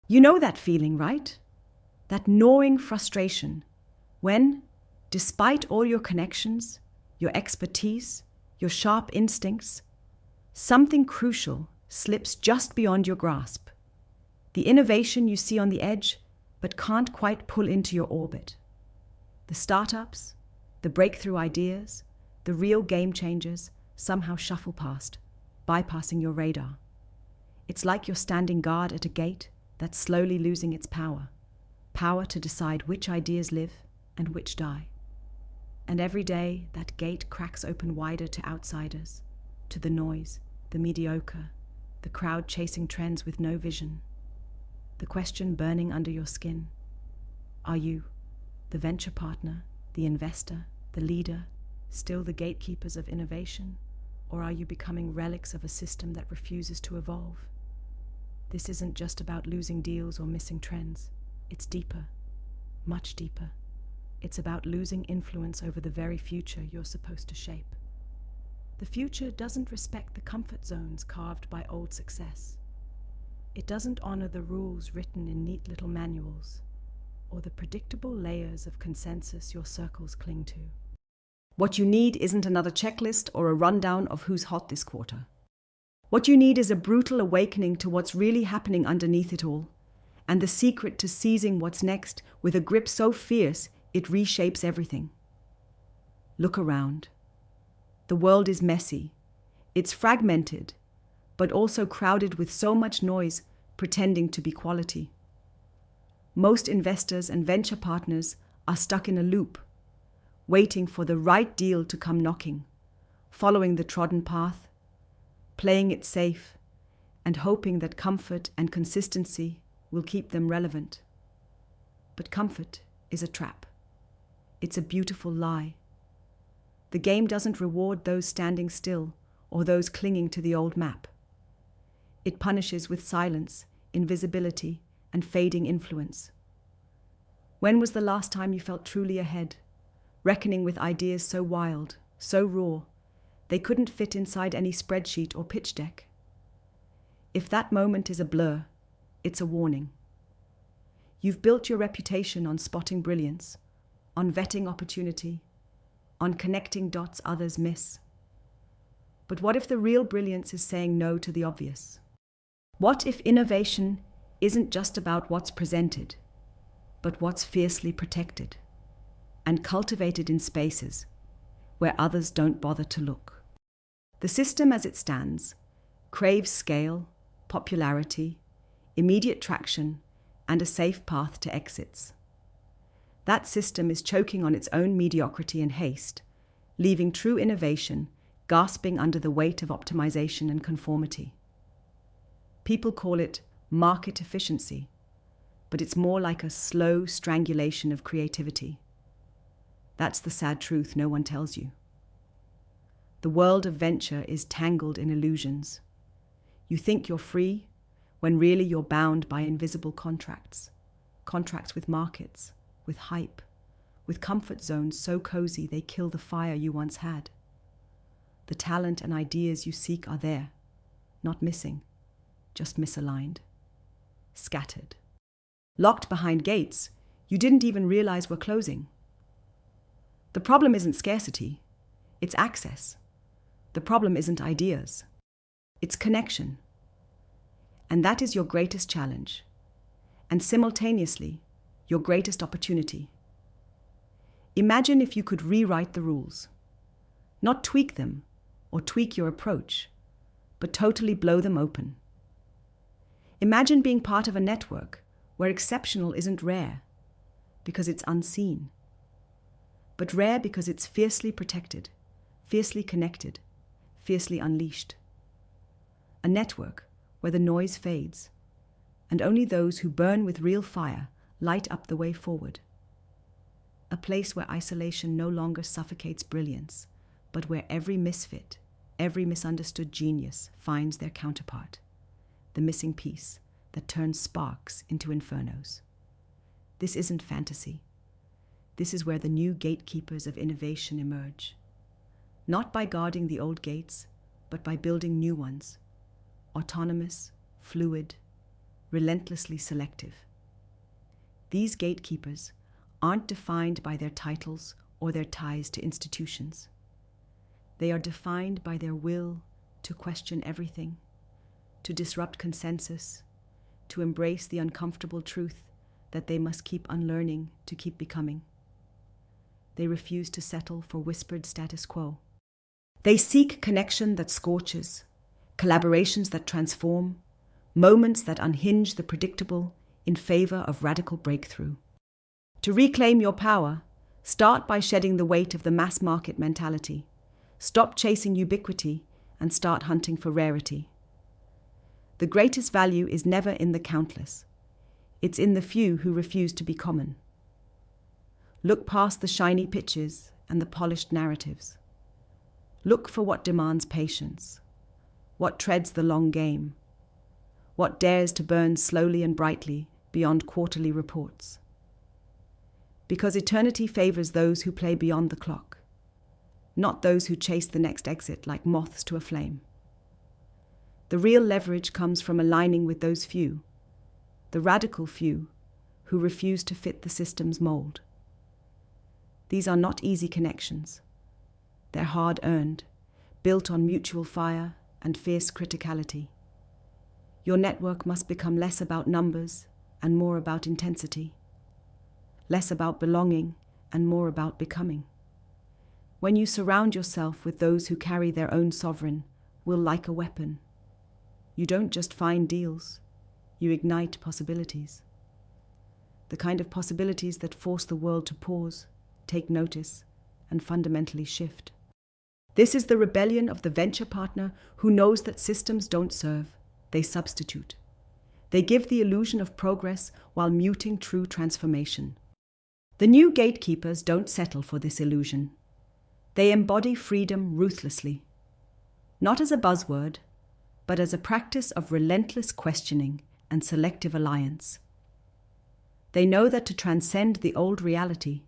You know that feeling, right? That gnawing frustration when, despite all your connections, your expertise, your sharp instincts, something crucial slips just beyond your grasp. The innovation you see on the edge, but can't quite pull into your orbit. The startups, the breakthrough ideas, the real game changers somehow shuffle past, bypassing your radar. It's like you're standing guard at a gate that's slowly losing its power to decide which ideas live and which die. And every day, that gate cracks open wider to outsiders, to the noise, the mediocre, the crowd chasing trends with no vision. The question burning under your skin: are you, the venture partner, the investor, the leader, still the gatekeepers of innovation? Or are you becoming relics of a system that refuses to evolve? This isn't just about losing deals or missing trends. It's deeper, much deeper. It's about losing influence over the very future you're supposed to shape. The future doesn't respect the comfort zones carved by old success. It doesn't honor the rules written in neat little manuals, or the predictable layers of consensus your circles cling to. What you need isn't another checklist or a rundown of who's hot this quarter. What you need is a brutal awakening to what's really happening underneath it all, and the secret to seizing what's next with a grip so fierce it reshapes everything. Look around. The world is messy. It's fragmented, but also crowded with so much noise pretending to be quality. Most investors and venture partners are stuck in a loop, waiting for the right deal to come knocking, following the trodden path, playing it safe, and hoping that comfort and consistency will keep them relevant. But comfort is a trap. It's a beautiful lie. The game doesn't reward those standing still or those clinging to the old map. It punishes with silence, invisibility, and fading influence. When was the last time you felt truly ahead, reckoning with ideas so wild, so raw, they couldn't fit inside any spreadsheet or pitch deck? If that moment is a blur, it's a warning. You've built your reputation on spotting brilliance, on vetting opportunity, on connecting dots others miss. But what if the real brilliance is saying no to the obvious? What if innovation isn't just about what's presented, but what's fiercely protected and cultivated in spaces where others don't bother to look? The system as it stands craves scale, popularity, immediate traction, and a safe path to exits. That system is choking on its own mediocrity and haste, leaving true innovation gasping under the weight of optimization and conformity. People call it market efficiency, but it's more like a slow strangulation of creativity. That's the sad truth no one tells you. The world of venture is tangled in illusions. You think you're free, when really you're bound by invisible contracts with markets, with hype, with comfort zones so cozy they kill the fire you once had. The talent and ideas you seek are there, not missing, just misaligned, scattered. Locked behind gates you didn't even realize were closing. The problem isn't scarcity, it's access. The problem isn't ideas, it's connection. And that is your greatest challenge, and simultaneously, your greatest opportunity. Imagine if you could rewrite the rules, not tweak them or tweak your approach, but totally blow them open. Imagine being part of a network where exceptional isn't rare because it's unseen, but rare because it's fiercely protected, fiercely connected, fiercely unleashed. A network where the noise fades, and only those who burn with real fire light up the way forward. A place where isolation no longer suffocates brilliance, but where every misfit, every misunderstood genius finds their counterpart, the missing piece that turns sparks into infernos. This isn't fantasy. This is where the new gatekeepers of innovation emerge, not by guarding the old gates, but by building new ones, autonomous, fluid, relentlessly selective. These gatekeepers aren't defined by their titles or their ties to institutions. They are defined by their will to question everything, to disrupt consensus, to embrace the uncomfortable truth that they must keep unlearning to keep becoming. They refuse to settle for whispered status quo. They seek connection that scorches, collaborations that transform, moments that unhinge the predictable in favor of radical breakthrough. To reclaim your power, start by shedding the weight of the mass market mentality. Stop chasing ubiquity and start hunting for rarity. The greatest value is never in the countless. It's in the few who refuse to be common. Look past the shiny pitches and the polished narratives. Look for what demands patience, what treads the long game, what dares to burn slowly and brightly beyond quarterly reports. Because eternity favors those who play beyond the clock, not those who chase the next exit like moths to a flame. The real leverage comes from aligning with those few, the radical few, who refuse to fit the system's mold. These are not easy connections. They're hard-earned, built on mutual fire and fierce criticality. Your network must become less about numbers and more about intensity, less about belonging and more about becoming. When you surround yourself with those who carry their own sovereign will like a weapon, you don't just find deals, you ignite possibilities. The kind of possibilities that force the world to pause, take notice, and fundamentally shift. This is the rebellion of the venture partner who knows that systems don't serve, they substitute. They give the illusion of progress while muting true transformation. The new gatekeepers don't settle for this illusion. They embody freedom ruthlessly, not as a buzzword, but as a practice of relentless questioning and selective alliance. They know that to transcend the old reality,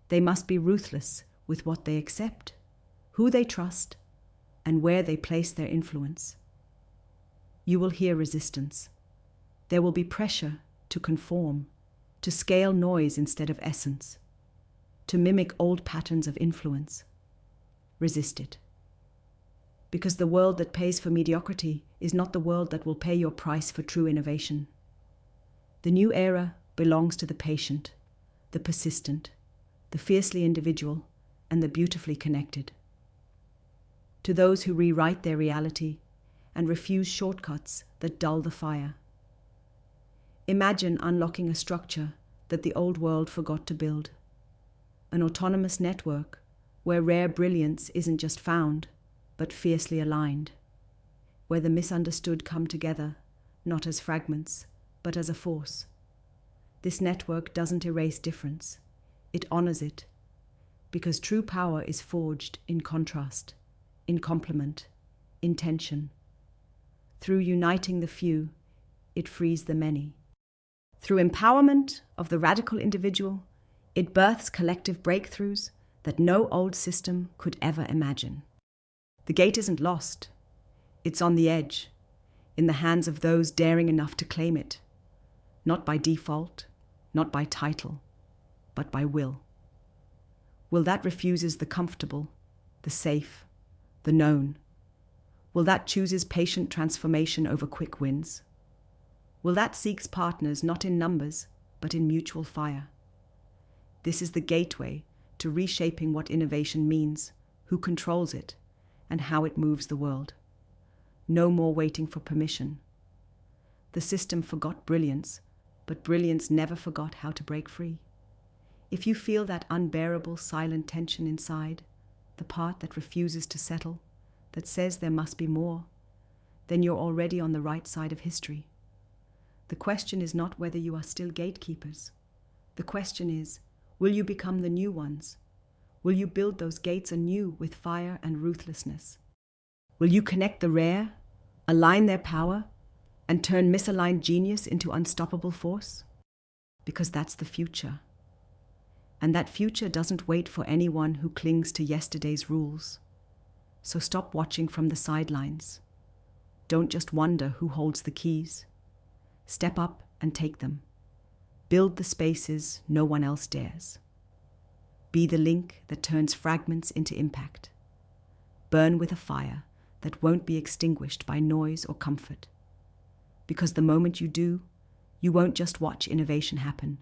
they must be ruthless with what they accept, who they trust, and where they place their influence. You will hear resistance. There will be pressure to conform, to scale noise instead of essence, to mimic old patterns of influence. Resist it. Because the world that pays for mediocrity is not the world that will pay your price for true innovation. The new era belongs to the patient, the persistent, the fiercely individual, and the beautifully connected. To those who rewrite their reality and refuse shortcuts that dull the fire. Imagine unlocking a structure that the old world forgot to build. An autonomous network where rare brilliance isn't just found, but fiercely aligned. Where the misunderstood come together, not as fragments, but as a force. This network doesn't erase difference. It honors it, because true power is forged in contrast, in complement, in tension. Through uniting the few, it frees the many. Through empowerment of the radical individual, it births collective breakthroughs that no old system could ever imagine. The gate isn't lost. It's on the edge, in the hands of those daring enough to claim it, not by default, not by title, but by will. Will that refuses the comfortable, the safe, the known? Will that chooses patient transformation over quick wins? Will that seeks partners not in numbers, but in mutual fire? This is the gateway to reshaping what innovation means, who controls it, and how it moves the world. No more waiting for permission. The system forgot brilliance, but brilliance never forgot how to break free. If you feel that unbearable silent tension inside, the part that refuses to settle, that says there must be more, then you're already on the right side of history. The question is not whether you are still gatekeepers. The question is, will you become the new ones? Will you build those gates anew with fire and ruthlessness? Will you connect the rare, align their power, and turn misaligned genius into unstoppable force? Because that's the future. And that future doesn't wait for anyone who clings to yesterday's rules. So stop watching from the sidelines. Don't just wonder who holds the keys. Step up and take them. Build the spaces no one else dares. Be the link that turns fragments into impact. Burn with a fire that won't be extinguished by noise or comfort. Because the moment you do, you won't just watch innovation happen.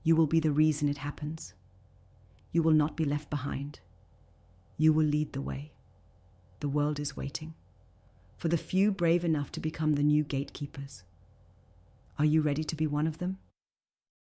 You will be the reason it happens. You will not be left behind. You will lead the way. The world is waiting for the few brave enough to become the new gatekeepers. Are you ready to be one of them?